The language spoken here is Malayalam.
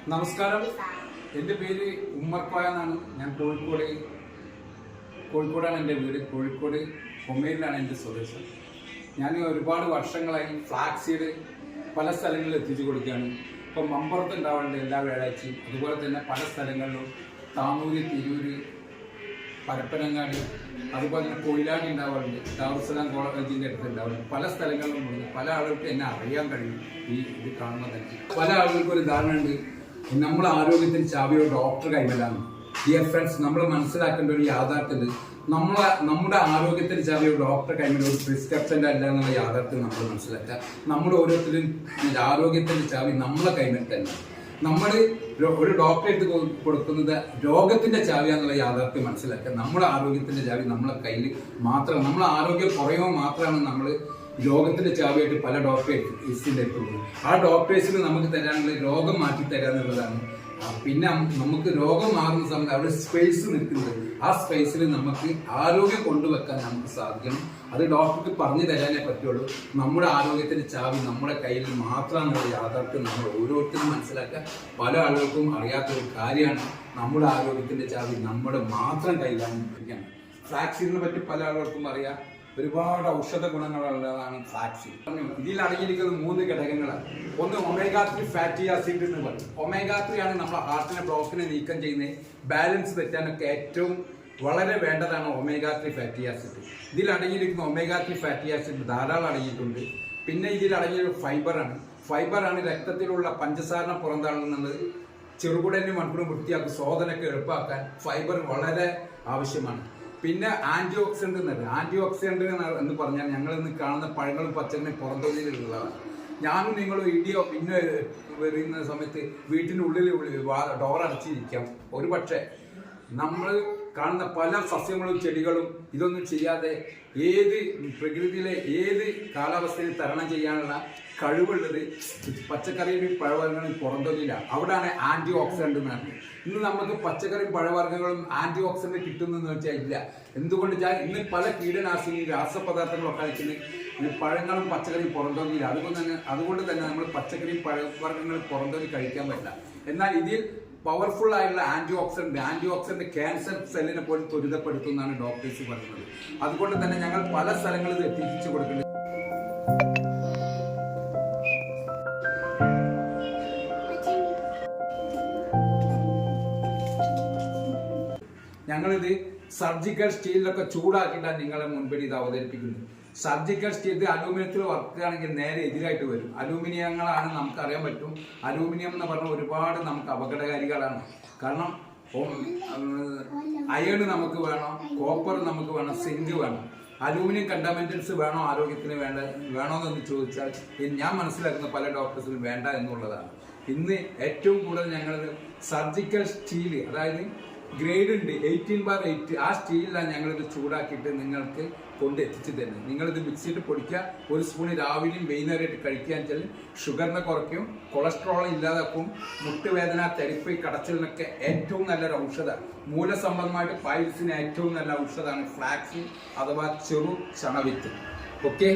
നമസ്കാരം, എൻ്റെ പേര് ഉമ്മർക്കോയ എന്നാണ്. ഞാൻ കോഴിക്കോടാണ് എൻ്റെ വീട്. കോഴിക്കോട് കൊമ്മേരിലാണ് എൻ്റെ സ്വദേശം. ഞാൻ ഒരുപാട് വർഷങ്ങളായി ഫ്ലാക്സ് സീഡ് പല സ്ഥലങ്ങളിൽ എത്തിച്ചു കൊടുക്കുകയാണ്. ഇപ്പം മമ്പുറത്ത് ഉണ്ടാവാറുണ്ട് എല്ലാ വ്യാഴാഴ്ചയും. അതുപോലെ തന്നെ പല സ്ഥലങ്ങളിലും താമൂര്, തിരൂര്, പരപ്പനങ്ങാടി, അതുപോലെ തന്നെ കൊയിലാണ്ടി ഉണ്ടാവാറുണ്ട്. ദാറുസലാം കോളേജിൻ്റെ അടുത്ത് ഉണ്ടാവാറുണ്ട്. പല സ്ഥലങ്ങളിലും ഉണ്ട്. പല ആളുകൾക്ക് എന്നെ അറിയാൻ കഴിയും. ഇത് കാണുന്നത് തന്നെ പല ആളുകൾക്കും ഒരു ധാരണ ഉണ്ട്, നമ്മുടെ ആരോഗ്യത്തിന് ചാവിയോ ഡോക്ടർ കൈമലാണ്. ഡിയർ ഫ്രണ്ട്സ്, നമ്മൾ മനസ്സിലാക്കേണ്ട ഒരു യാഥാർത്ഥ്യമുണ്ട്. നമ്മുടെ ആരോഗ്യത്തിന് ചാവിയോ ഡോക്ടർ കൈമല ഒരു പ്രിസ്ക്രിപ്ഷൻ്റെ അല്ല എന്നുള്ള യാഥാർത്ഥ്യം നമ്മൾ മനസ്സിലാക്കുക. നമ്മുടെ ഓരോരുത്തരും ആരോഗ്യത്തിൻ്റെ ചാവി നമ്മളെ കൈമൽ തന്നെ. നമ്മൾ ഒരു ഡോക്ടറെ എടുത്ത് കൊടുക്കുന്നത് രോഗത്തിന്റെ ചാവിയാന്നുള്ള യാഥാർത്ഥ്യം മനസ്സിലാക്കുക. നമ്മുടെ ആരോഗ്യത്തിന്റെ ചാവി നമ്മളെ കയ്യിൽ മാത്രമാണ്. നമ്മളെ ആരോഗ്യം കുറയുമ്പോൾ മാത്രമാണ് നമ്മൾ രോഗത്തിന്റെ ചാവിയായിട്ട് പല ഡോക്ടേഴ്സിന്റെ എത്തുന്നത്. ആ ഡോക്ടേഴ്സിന് നമുക്ക് തരാനുള്ള രോഗം മാറ്റി തരാന്നുള്ളതാണ്. പിന്നെ നമുക്ക് രോഗം മാറുന്ന സമയത്ത് അവിടെ സ്പേസ് നിൽക്കുന്നത്, ആ സ്പേസിൽ നമുക്ക് ആരോഗ്യം കൊണ്ടുവെക്കാൻ നമുക്ക് സാധിക്കണം. അത് ഡോക്ടർക്ക് പറഞ്ഞു തരാനേ പറ്റുള്ളൂ. നമ്മുടെ ആരോഗ്യത്തിന്റെ ചാവി നമ്മുടെ കയ്യിൽ മാത്രമെന്നുള്ള യാഥാർത്ഥ്യം നമ്മൾ ഓരോരുത്തരും മനസ്സിലാക്കുക. പല ആളുകൾക്കും അറിയാത്തൊരു കാര്യമാണ്. നമ്മുടെ ആരോഗ്യത്തിന്റെ ചാവി നമ്മുടെ മാത്രം കയ്യിലാണ്. ഫ്ലാക്സ് സീഡിനെ പറ്റി പല ആളുകൾക്കും അറിയാം. ഒരുപാട് ഔഷധ ഗുണങ്ങളുള്ളതാണ് ഫ്ലാക്സ് സീഡ്. ഇതിൽ അടങ്ങിയിരിക്കുന്നത് 3 ഘടകങ്ങളാണ്. ഒന്ന് ഒമേഗ-3 ഫാറ്റി ആസിഡ് എന്ന് പറയും. ഒമേഗ-3 ആണ് നമ്മുടെ ഹാർട്ടിനെ ബ്ലോക്കിനെ നീക്കം ചെയ്യുന്നത്. ബാലൻസ് തെറ്റാനൊക്കെ ഏറ്റവും വളരെ വേണ്ടതാണ് ഒമേഗ-3 ഫാറ്റി ആസിഡ്. ഇതിൽ അടങ്ങിയിരിക്കുന്ന ഒമേഗ-3 ഫാറ്റി ആസിഡ് ധാരാളം അടങ്ങിയിട്ടുണ്ട്. പിന്നെ ഇതിൽ അടങ്ങിയ ഫൈബറാണ് രക്തത്തിലുള്ള പഞ്ചസാരനെ പുറന്തള്ളുന്നത്. ചെറുകുടലിനും മൺകുടലും വൃത്തിയാക്കും, ശോധനയൊക്കെ എളുപ്പമാക്കാൻ ഫൈബർ വളരെ ആവശ്യമാണ്. പിന്നെ ആന്റി ഓക്സിഡന്റ് എന്ന് പറഞ്ഞാൽ ഞങ്ങൾ ഇന്ന് കാണുന്ന പഴങ്ങളും പച്ചക്കറിയും പുറന്തോന്നിലുള്ളതാണ്. ഞാനും നിങ്ങളും ഇടിയോ പിന്നെ വരുന്ന സമയത്ത് വീട്ടിൻ്റെ ഉള്ളിൽ ഡോർ അടച്ചിരിക്കാം. ഒരു പക്ഷേ നമ്മൾ കാണുന്ന പല സസ്യങ്ങളും ചെടികളും ഇതൊന്നും ചെയ്യാതെ പ്രകൃതിയിലെ ഏത് കാലാവസ്ഥയിൽ തരണം ചെയ്യാനുള്ള കഴിവുള്ളത് പച്ചക്കറിയും പഴവർഗ്ഗങ്ങളും പുറന്തോന്നില്ല. അവിടെയാണ് ആന്റി ഓക്സിഡന്റ് എന്ന് പറഞ്ഞത്. ഇന്ന് നമുക്ക് പച്ചക്കറിയും പഴവർഗ്ഗങ്ങളും ആന്റി ഓക്സിഡന്റ് കിട്ടുന്നെന്ന് വെച്ചാൽ ഇല്ല. എന്തുകൊണ്ട് വെച്ചാൽ ഇന്ന് പല കീടനാശിനി രാസപദാർത്ഥങ്ങളൊക്കെ കഴിക്കുന്നത് പഴങ്ങളും പച്ചക്കറിയും പുറന്തോന്നില്ല. അതുകൊണ്ട് തന്നെ നമ്മൾ പച്ചക്കറിയും പഴവർഗ്ഗങ്ങളും പുറന്തോന്നി കഴിക്കാൻ പറ്റില്ല. എന്നാൽ ഇതിൽ പവർഫുൾ ആയിട്ടുള്ള ആന്റി ഓക്സിഡന്റ് ക്യാൻസർ സെല്ലിനെ പോലും ത്വരിതപ്പെടുത്തുന്നതാണ് ഡോക്ടേഴ്സ് പറയുന്നത്. അതുകൊണ്ട് തന്നെ ഞങ്ങൾ പല സ്ഥലങ്ങളിൽ എത്തിച്ചു കൊടുക്കുന്നുണ്ട്. ഞങ്ങളിത് സർജിക്കൽ സ്റ്റീലിലൊക്കെ ചൂടാക്കിയിട്ടാണ് നിങ്ങളെ മുൻപിൽ ഇത് അവതരിപ്പിക്കുന്നത്. സർജിക്കൽ സ്റ്റീൽ ഇത് അലൂമിനിയത്തിൽ വർക്ക് ആണെങ്കിൽ നേരെ എതിരായിട്ട് വരും. അലൂമിനിയങ്ങളാണ് നമുക്കറിയാൻ പറ്റും. അലൂമിനിയം എന്ന് പറഞ്ഞാൽ ഒരുപാട് നമുക്ക് അപകടകാരികളാണ്. കാരണം അയൺ നമുക്ക് വേണം, കോപ്പർ നമുക്ക് വേണം, സിങ്ക് വേണം. അലൂമിനിയം കണ്ടമെന്റൽസ് വേണോ ആരോഗ്യത്തിന് വേണോന്നൊന്ന് ചോദിച്ചാൽ ഞാൻ മനസ്സിലാക്കുന്ന പല ഡോക്ടേഴ്സിനും വേണ്ട എന്നുള്ളതാണ്. ഇന്ന് ഏറ്റവും കൂടുതൽ ഞങ്ങൾ സർജിക്കൽ സ്റ്റീൽ, അതായത് ഗ്രേഡ് ഉണ്ട് 18/8, ആ സ്റ്റീലിലാണ് ഞങ്ങളിത് ചൂടാക്കിയിട്ട് നിങ്ങൾക്ക് കൊണ്ടെത്തിച്ചു തരുന്നത്. നിങ്ങളിത് മിക്സിയിട്ട് പൊടിക്കുക. 1 സ്പൂൺ രാവിലെയും വൈകുന്നേരമായിട്ട് കഴിക്കാൻ വെച്ചാൽ ഷുഗറിനെ കുറയ്ക്കും, കൊളസ്ട്രോൾ ഇല്ലാതാക്കും, മുട്ടുവേദന, തരിപ്പ്, കടച്ചിലിനൊക്കെ ഏറ്റവും നല്ലൊരു ഔഷധമാണ്. മൂലസംബന്ധമായിട്ട് പൈൽസിന് ഏറ്റവും നല്ല ഔഷധമാണ് ഫ്ലാക്സ് അഥവാ ചെറു ചണവിത്ത്. ഓക്കെ.